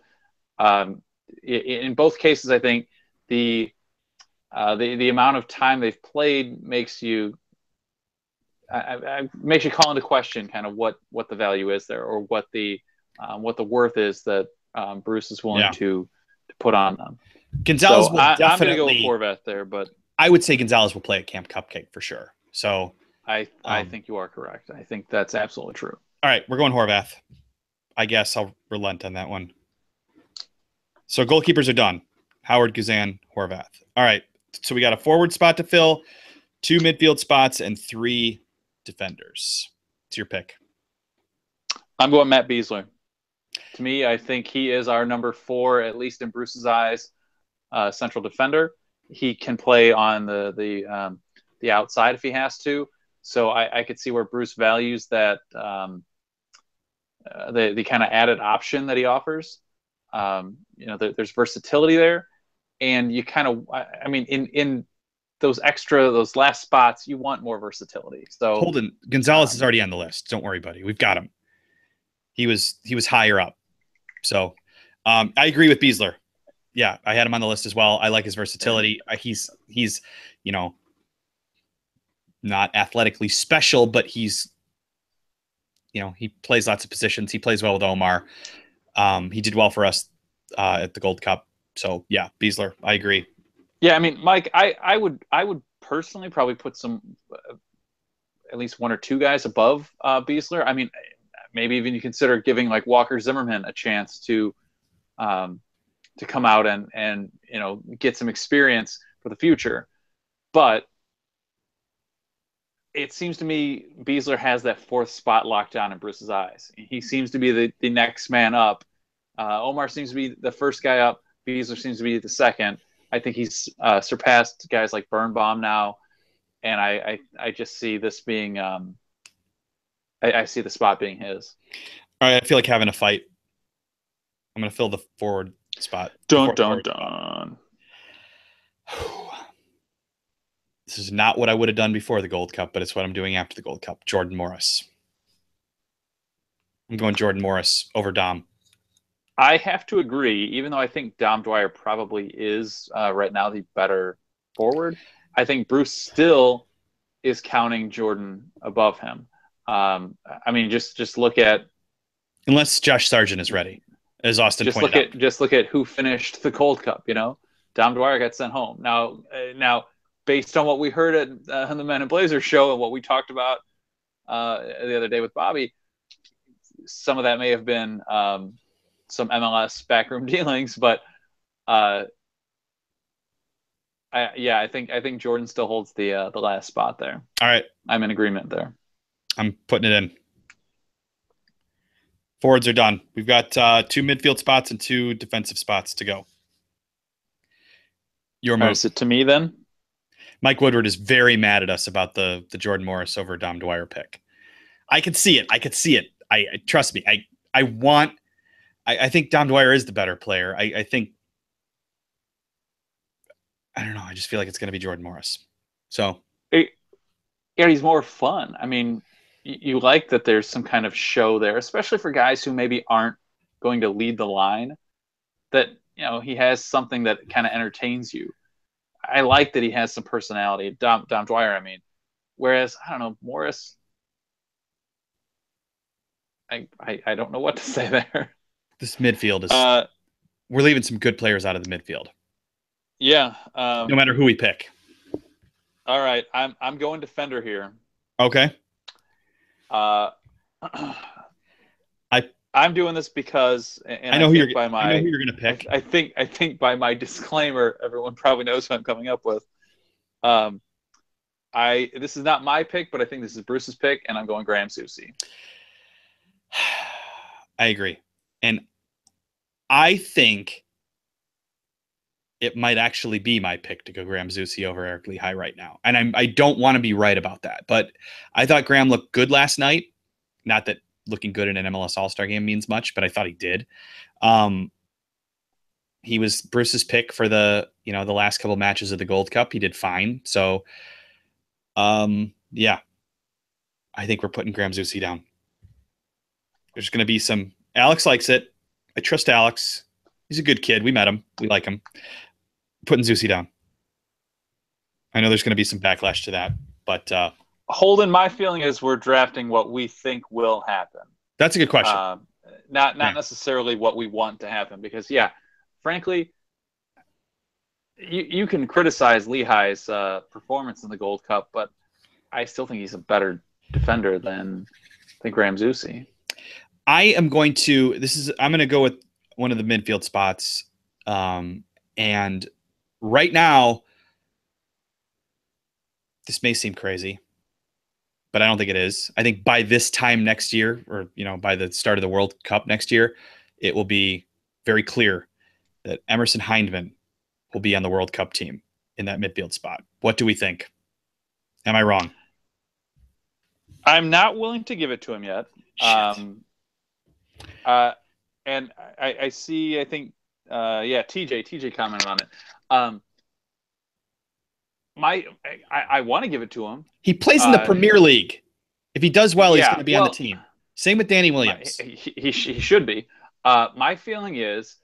In both cases, I think the amount of time they've played makes you call into question kind of what the value is there, or what the worth is that Bruce is willing to put on them. Gonzalez will definitely. I'm going to go with Horvath there, but I would say Gonzalez will play at Camp Cupcake for sure. So I think you are correct. I think that's absolutely true. All right, we're going Horvath. I guess I'll relent on that one. So goalkeepers are done. Howard, Guzan, Horvath. All right, so we got a forward spot to fill, 2 midfield spots, and 3 defenders. It's your pick. I'm going Matt Besler. To me, I think he is our number 4, at least in Bruce's eyes, central defender. He can play on the outside if he has to. So I could see where Bruce values that the kind of added option that he offers. There's versatility there, and you kind of, I mean, in those last spots, you want more versatility. So Holden, Gonzalez is already on the list. Don't worry, buddy. We've got him. He was higher up. So I agree with Besler. Yeah, I had him on the list as well. I like his versatility. He's not athletically special, but he's, he plays lots of positions. He plays well with Omar. He did well for us at the Gold Cup. So yeah, Besler, I agree. Yeah, I mean, Mike, I would personally probably put some at least 1 or 2 guys above Besler. I mean, maybe even you consider giving like Walker Zimmerman a chance to come out and get some experience for the future. But it seems to me Besler has that 4th spot locked down in Bruce's eyes. He seems to be the next man up. Omar seems to be the first guy up. Besler seems to be the second. I think he's surpassed guys like Birnbaum now, and I just see this being I see the spot being his. All right, I feel like having a fight. I'm going to fill the forward spot. Dun, dun, dun. This is not what I would have done before the Gold Cup, but it's what I'm doing after the Gold Cup. Jordan Morris. I'm going Jordan Morris over Dom. I have to agree, even though I think Dom Dwyer probably is right now the better forward. I think Bruce still is counting Jordan above him. I mean, just look at, unless Josh Sargent is ready, as Austin pointed out. Just look at who finished the Gold Cup. Dom Dwyer got sent home. Now, based on what we heard at the Men in Blazers show and what we talked about the other day with Bobby, some of that may have been some MLS backroom dealings, but I think Jordan still holds the last spot there. All right, I'm in agreement there. I'm putting it in. Forwards are done. We've got 2 midfield spots and 2 defensive spots to go. Your move. Is it to me then? Mike Woodward is very mad at us about the Jordan Morris over Dom Dwyer pick. I could see it. I trust me. I think Dom Dwyer is the better player. I think, I don't know. I just feel like it's going to be Jordan Morris. So, he's more fun. I mean, you like that there's some kind of show there, especially for guys who maybe aren't going to lead the line, that, he has something that kind of entertains you. I like that he has some personality. Dom Dwyer, I mean, whereas, I don't know, Morris, I don't know what to say there. This midfield is, we're leaving some good players out of the midfield. Yeah. No matter who we pick. All right. I'm going defender here. Okay. I'm doing this because, and I know who you're going to pick. I think by my disclaimer, everyone probably knows who I'm coming up with. This is not my pick, but I think this is Bruce's pick, and I'm going Graham Susi. I agree. And I think it might actually be my pick to go Graham Zusi over Eric Lehigh right now. And I don't want to be right about that, but I thought Graham looked good last night. Not that looking good in an MLS All-Star game means much, but I thought he did. He was Bruce's pick for the last couple matches of the Gold Cup. He did fine. So, yeah, I think we're putting Graham Zusi down. There's going to be some. Alex likes it. I trust Alex. He's a good kid. We met him. We like him. Putting Zusi down. I know there's going to be some backlash to that, but Holden, my feeling is we're drafting what we think will happen. That's a good question. Not necessarily what we want to happen, because frankly, you can criticize Lehigh's performance in the Gold Cup, but I still think he's a better defender than Graham Zusi. I'm going to go with one of the midfield spots. And right now, this may seem crazy, but I don't think it is. I think by this time next year, or by the start of the World Cup next year, it will be very clear that Emerson Hindman will be on the World Cup team in that midfield spot. What do we think? Am I wrong? I'm not willing to give it to him yet. And I see, I think, TJ commented on it. I want to give it to him. He plays in the Premier League. If he does well, he's going to be on the team. Same with Danny Williams. He should be. My feeling is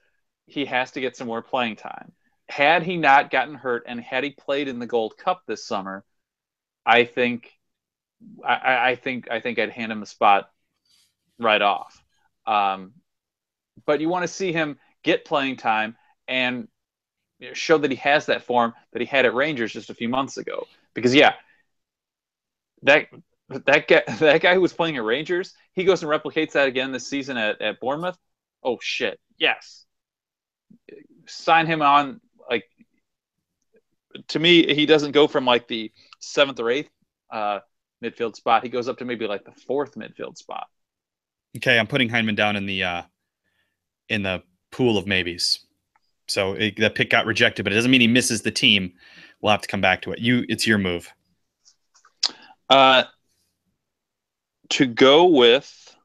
he has to get some more playing time. Had he not gotten hurt and had he played in the Gold Cup this summer, I think I'd hand him the spot right off. But you want to see him get playing time and show that he has that form that he had at Rangers just a few months ago. Because that guy who was playing at Rangers, he goes and replicates that again this season at Bournemouth. Oh shit, yes. Sign him on. Like, to me, he doesn't go from like the 7th or 8th midfield spot. He goes up to maybe like the 4th midfield spot. Okay, I'm putting Hindman down in the pool of maybes. So that pick got rejected, but it doesn't mean he misses the team. We'll have to come back to it. It's your move. To go with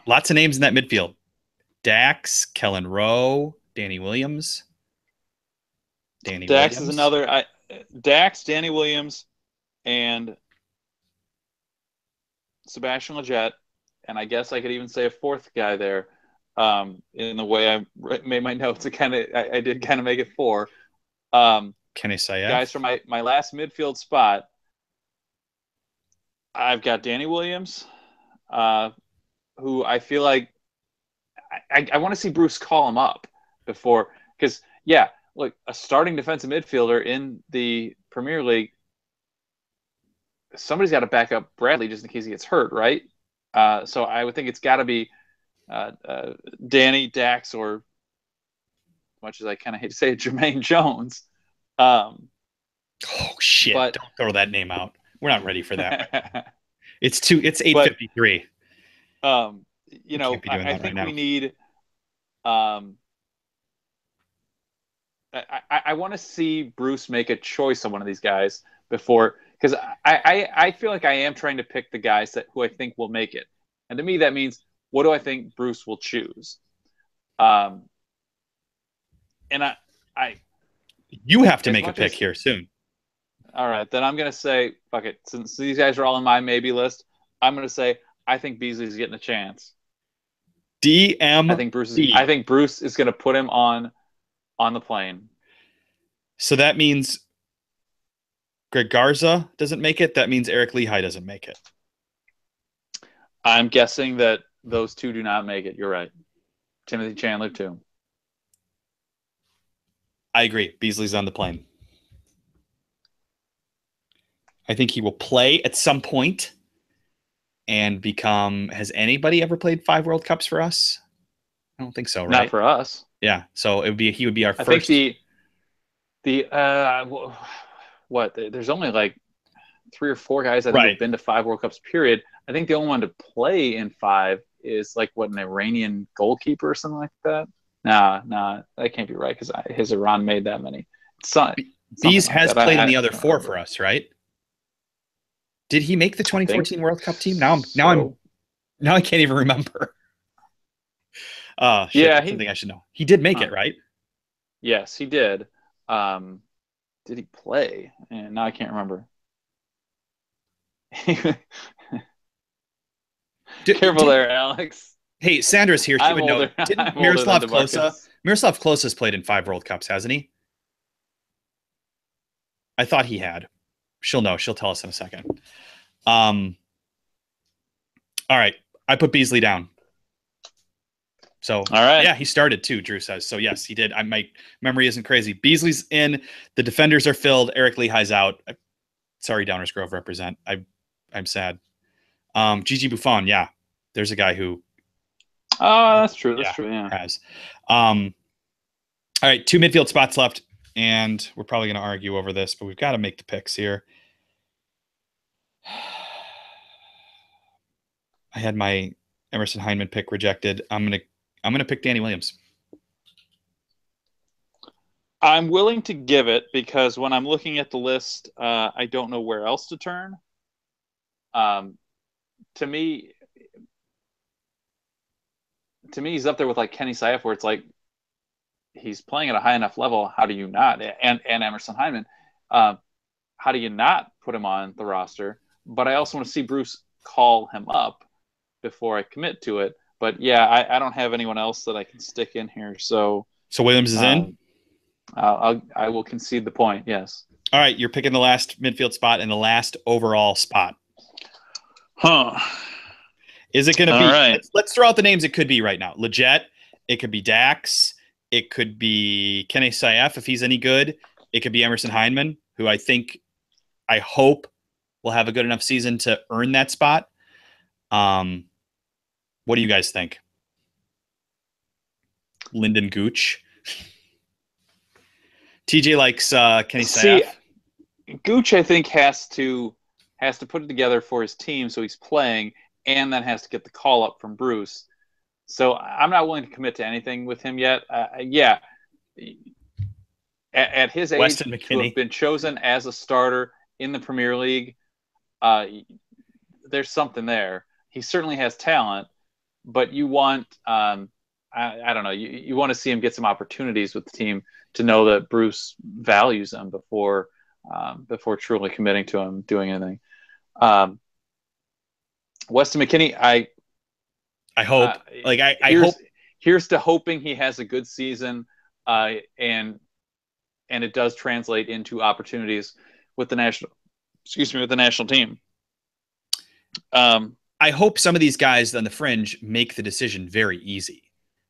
lots of names in that midfield. Dax, Kellen Rowe, Danny Williams. Dax is another. Dax, Danny Williams, and Sebastian Lletget, and I guess I could even say a 4th guy there. In the way I made my notes, I did kind of make it 4. Kenny Sayef. Guys from my last midfield spot, I've got Danny Williams, who I feel like I want to see Bruce call him up before, because look, a starting defensive midfielder in the Premier League, somebody's got to back up Bradley just in case he gets hurt, right? So I would think it's got to be Danny, Dax, or, much as I kind of hate to say it, Jermaine Jones. Oh shit! Don't throw that name out. We're not ready for that. It's 8:53. I think we need. I want to see Bruce make a choice on one of these guys before, because I feel like I am trying to pick the guys who I think will make it, and to me that means, what do I think Bruce will choose? And you have to make a pick here soon. All right, then I'm going to say, fuck it. Since these guys are all on my maybe list, I'm going to say I think Beasley's getting a chance. I think Bruce is going to put him on the plane. So that means Greg Garza doesn't make it. That means Eric Lehigh doesn't make it. I'm guessing that those two do not make it. You're right. Timothy Chandler too. I agree. Beasley's on the plane. I think he will play at some point and become. Has anybody ever played 5 World Cups for us? I don't think so, right? Not for us. Yeah. So he would be our first. I think there's only like 3 or 4 guys I think have been to 5 World Cups. Period. I think the only one to play in 5 is like an Iranian goalkeeper or something like that. Nah, that can't be right because his Iran made that many. Bees has played in the other 4 for us, right? Did he make the 2014 World Cup team? Now I can't even remember. Oh shit! Yeah, that's something I should know. He did make it, right? Yes, he did. Did he play? And now I can't remember. Careful there, Alex. Hey, Sandra's here. She would know. Didn't Miroslav Klose? Miroslav Klose has played in 5 World Cups, hasn't he? I thought he had. She'll know. She'll tell us in a second. All right. I put Beasley down. So, all right. Yeah, he started too, Drew says. So, yes, he did. My memory isn't crazy. Beasley's in. The defenders are filled. Eric Lehigh's out. Sorry, Downers Grove represent. I'm sad. Gigi Buffon, yeah. There's a guy who. Oh, that's true. That's true, yeah. Has. All right, 2 midfield spots left, and we're probably going to argue over this, but we've got to make the picks here. I had my Emerson Hyndman pick rejected. I'm gonna pick Danny Williams. I'm willing to give it because when I'm looking at the list, I don't know where else to turn. To me, he's up there with like Kenny Saif, where it's like he's playing at a high enough level. How do you not? And Emerson Hyndman, how do you not put him on the roster? But I also want to see Bruce call him up before I commit to it. But yeah, I don't have anyone else that I can stick in here. So Williams is in. I will concede the point. Yes. All right, you're picking the last midfield spot and the last overall spot. Huh? Is it going to be? Right. Let's throw out the names. It could be right now. Leggett. It could be Dax. It could be Kenny Saif if he's any good. It could be Emerson Hyndman, who I hope will have a good enough season to earn that spot. What do you guys think? Lyndon Gooch. TJ likes Kenny Saif. Gooch, I think, has to put it together for his team, so he's playing, and then has to get the call up from Bruce. So I'm not willing to commit to anything with him yet. Yeah, at his age, to have been chosen as a starter in the Premier League, there's something there. He certainly has talent, but you want, I don't know, you want to see him get some opportunities with the team to know that Bruce values him before truly committing to him doing anything. Weston McKennie, I hope. Here's to hoping he has a good season, and it does translate into opportunities with the national team. I hope some of these guys on the fringe make the decision very easy.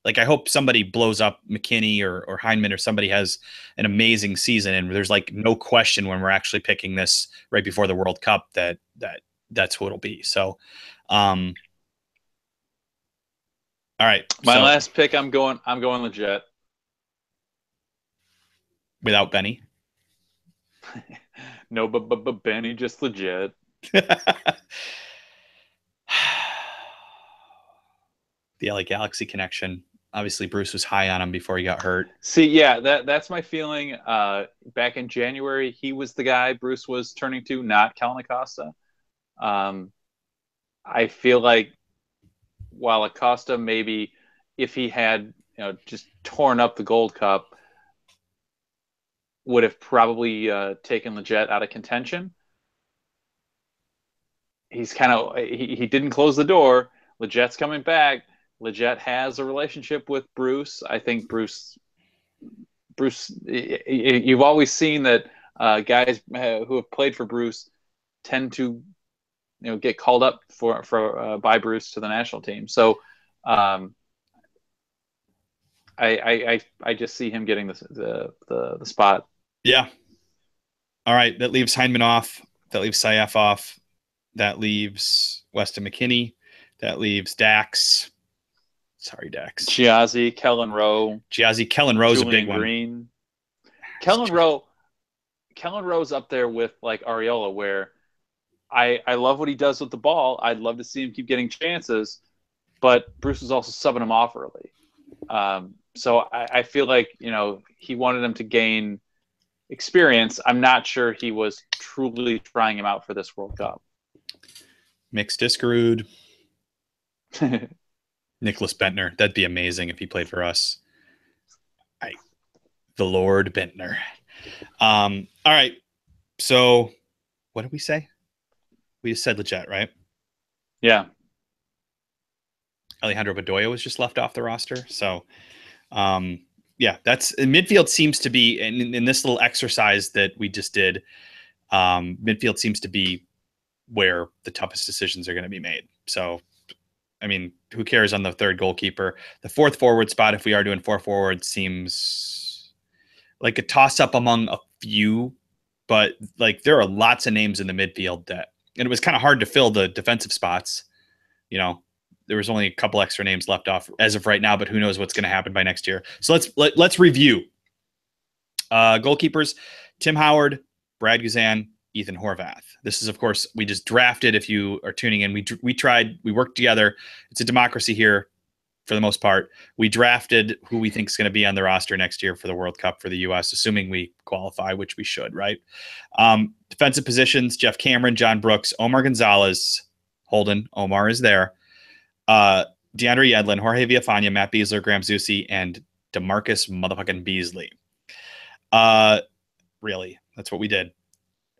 Like, I hope somebody blows up McKinney or Hyndman, or somebody has an amazing season, and there's like no question when we're actually picking this right before the World Cup that's who it'll be. So, all right. My last pick, I'm going Leggett. Without Benny? No, but Benny, just Leggett. The LA Galaxy connection. Obviously, Bruce was high on him before he got hurt. See, yeah, that's my feeling. Back in January, he was the guy Bruce was turning to, not Kellen Acosta. I feel like while Acosta maybe, if he had just torn up the Gold Cup, would have probably taken Leggett out of contention. He's he didn't close the door. Leggett's coming back. Leggett has a relationship with Bruce. I think Bruce, you've always seen that guys who have played for Bruce tend to, get called up by Bruce to the national team. So I just see him getting the spot. Yeah. All right. That leaves Hyndman off. That leaves Saif off. That leaves Weston McKennie. That leaves Dax. Sorry, Dax. Giazzi, Kellen Rowe. Kellen Rowe's a big one. Green. Kellen Rowe's up there with like Areola, where I love what he does with the ball. I'd love to see him keep getting chances, but Bruce was also subbing him off early. So I feel like, he wanted him to gain experience. I'm not sure he was truly trying him out for this World Cup. Mixed Discarude. Nicholas Bentner. That'd be amazing if he played for us. The Lord Bentner. All right. So what did we say? We just said Leggett, right? Yeah. Alejandro Bedoya was just left off the roster. So, that's midfield seems to be in this little exercise that we just did. Midfield seems to be where the toughest decisions are going to be made. So, I mean, who cares on the third goalkeeper? The fourth forward spot, if we are doing 4 forwards, seems like a toss up among a few, but like there are lots of names in the midfield and it was kind of hard to fill the defensive spots. There was only a couple extra names left off as of right now, but who knows what's going to happen by next year. So let's review. Goalkeepers: Tim Howard, Brad Guzan, Ethan Horvath. This is, of course, we just drafted. If you are tuning in, we worked together. It's a democracy here for the most part. We drafted who we think is going to be on the roster next year for the World Cup for the U.S., assuming we qualify, which we should, right? Defensive positions: Jeff Cameron, John Brooks, Omar Gonzalez, Holden. Omar is there. DeAndre Yedlin, Jorge Villafana, Matt Beasler, Graham Zusi, and DeMarcus motherfucking Beasley. Really, that's what we did.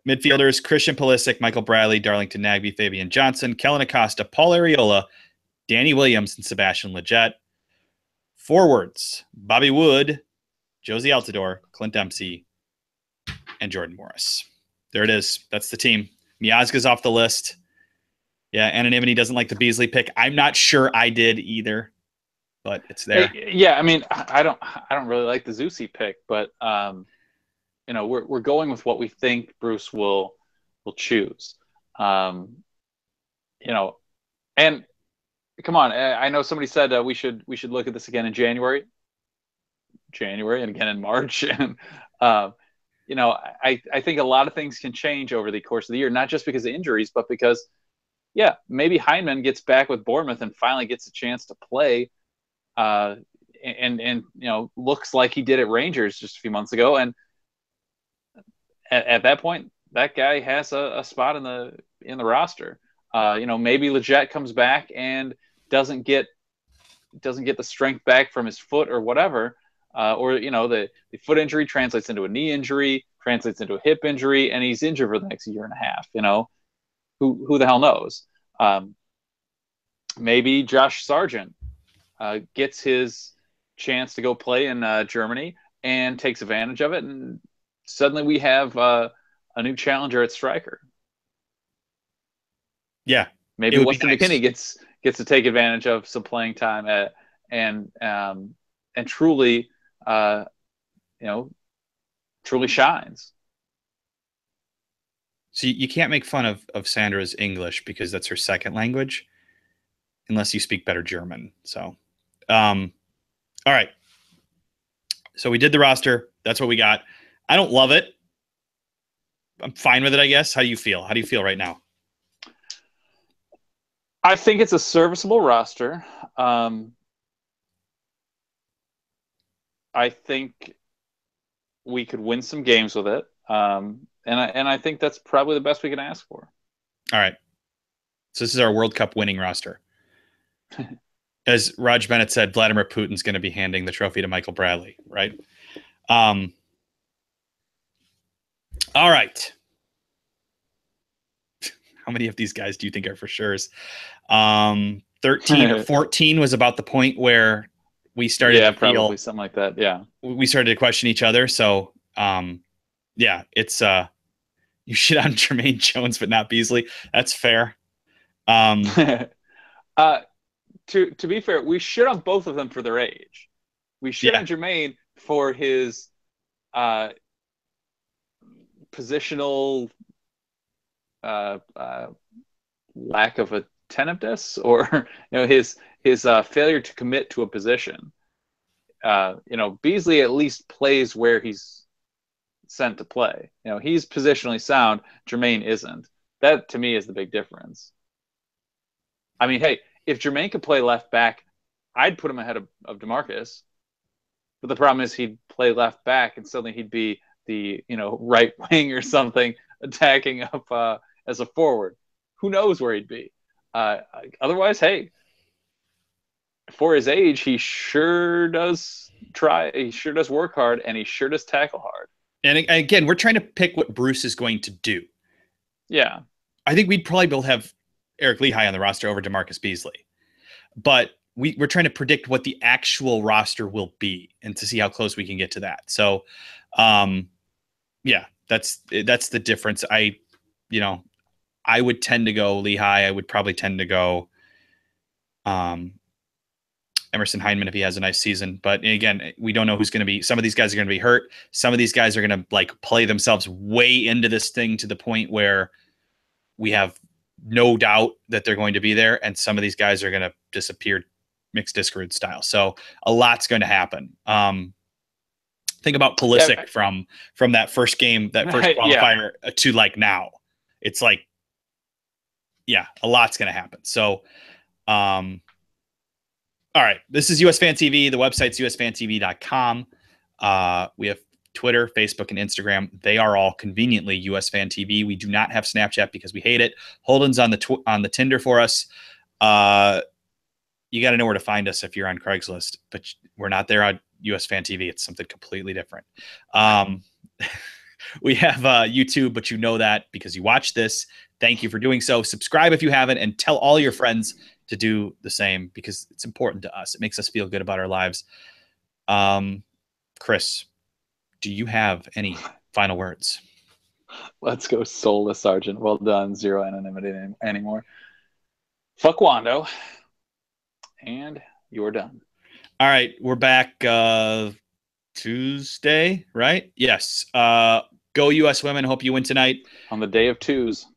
Midfielders: Christian Pulisic, Michael Bradley, Darlington Nagbe, Fabian Johnson, Kellen Acosta, Paul Areola, Danny Williams, and Sebastian Leggett. Forwards: Bobby Wood, Josie Altidore, Clint Dempsey, and Jordan Morris. There it is. That's the team. Miazga's off the list. Yeah, Anonymity doesn't like the Beasley pick. I'm not sure I did either, but it's there. Yeah, I mean, I don't really like the Zusi pick, but we're going with what we think Bruce will choose. And come on, I know somebody said we should look at this again in January, and again in March, and I think a lot of things can change over the course of the year, not just because of injuries, but because maybe Heinemann gets back with Bournemouth and finally gets a chance to play, and looks like he did at Rangers just a few months ago, and at that point, that guy has a spot in the roster. Maybe Leggett comes back and doesn't get the strength back from his foot or whatever, or the foot injury translates into a knee injury, translates into a hip injury, and he's injured for the next year and a half. Who the hell knows? Maybe Josh Sargent gets his chance to go play in Germany and takes advantage of it, and suddenly we have a new challenger at striker. Yeah, maybe Weston McKennie gets to take advantage of some playing time and truly, truly shines. So you can't make fun of Sandra's English because that's her second language, unless you speak better German. So, all right. So we did the roster. That's what we got. I don't love it. I'm fine with it, I guess. How do you feel? How do you feel right now? I think it's a serviceable roster. I think we could win some games with it. And I think that's probably the best we can ask for. All right. So this is our World Cup winning roster. As Raj Bennett said, Vladimir Putin's going to be handing the trophy to Michael Bradley, right? All right. How many of these guys do you think are for sures? 13 or 14 was about the point where we started to feel, probably something like that. Yeah. We started to question each other. So, it's you shit on Jermaine Jones, but not Beasley. That's fair. To be fair, we shit on both of them for their age. We shit on Jermaine for his positional lack of attentiveness, or his failure to commit to a position. Beasley at least plays where he's sent to play. He's positionally sound. Jermaine isn't. That to me is the big difference. I mean, hey, if Jermaine could play left back, I'd put him ahead of DeMarcus. But the problem is he'd play left back and suddenly he'd be the right wing or something attacking up as a forward. Who knows where he'd be? Otherwise, hey, for his age, he sure does try. He sure does work hard, and he sure does tackle hard. And again, we're trying to pick what Bruce is going to do. Yeah. I think we'd probably both have Eric Lehigh on the roster over DeMarcus Beasley. But we're trying to predict what the actual roster will be and to see how close we can get to that. So, yeah, that's the difference. I would tend to go Lehigh. I would probably tend to go Emerson Heineman if he has a nice season. But again, we don't know who's going to be. Some of these guys are going to be hurt. Some of these guys are going to like play themselves way into this thing to the point where we have no doubt that they're going to be there. And some of these guys are going to disappear mixed discord style. So a lot's going to happen. Think about Pulisic from that first game, that first qualifier to like now. It's like, yeah, a lot's going to happen. So, all right, this is USfanTV. The website's usfantv.com. We have Twitter, Facebook, and Instagram. They are all conveniently USfanTV. We do not have Snapchat because we hate it. Holden's on the Tinder for us. You got to know where to find us if you're on Craigslist, but we're not there on USfanTV. It's something completely different. We have YouTube, but you know that because you watch this. Thank you for doing so. Subscribe if you haven't, and tell all your friends to do the same because it's important to us. It makes us feel good about our lives. Chris, do you have any final words? Let's go soulless sergeant. Well done. Zero anonymity anymore. Fuck Wando. And you're done. All right. We're back Tuesday, right? Yes. Go US women. Hope you win tonight. On the day of twos.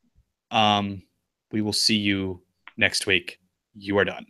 We will see you next week. You are done.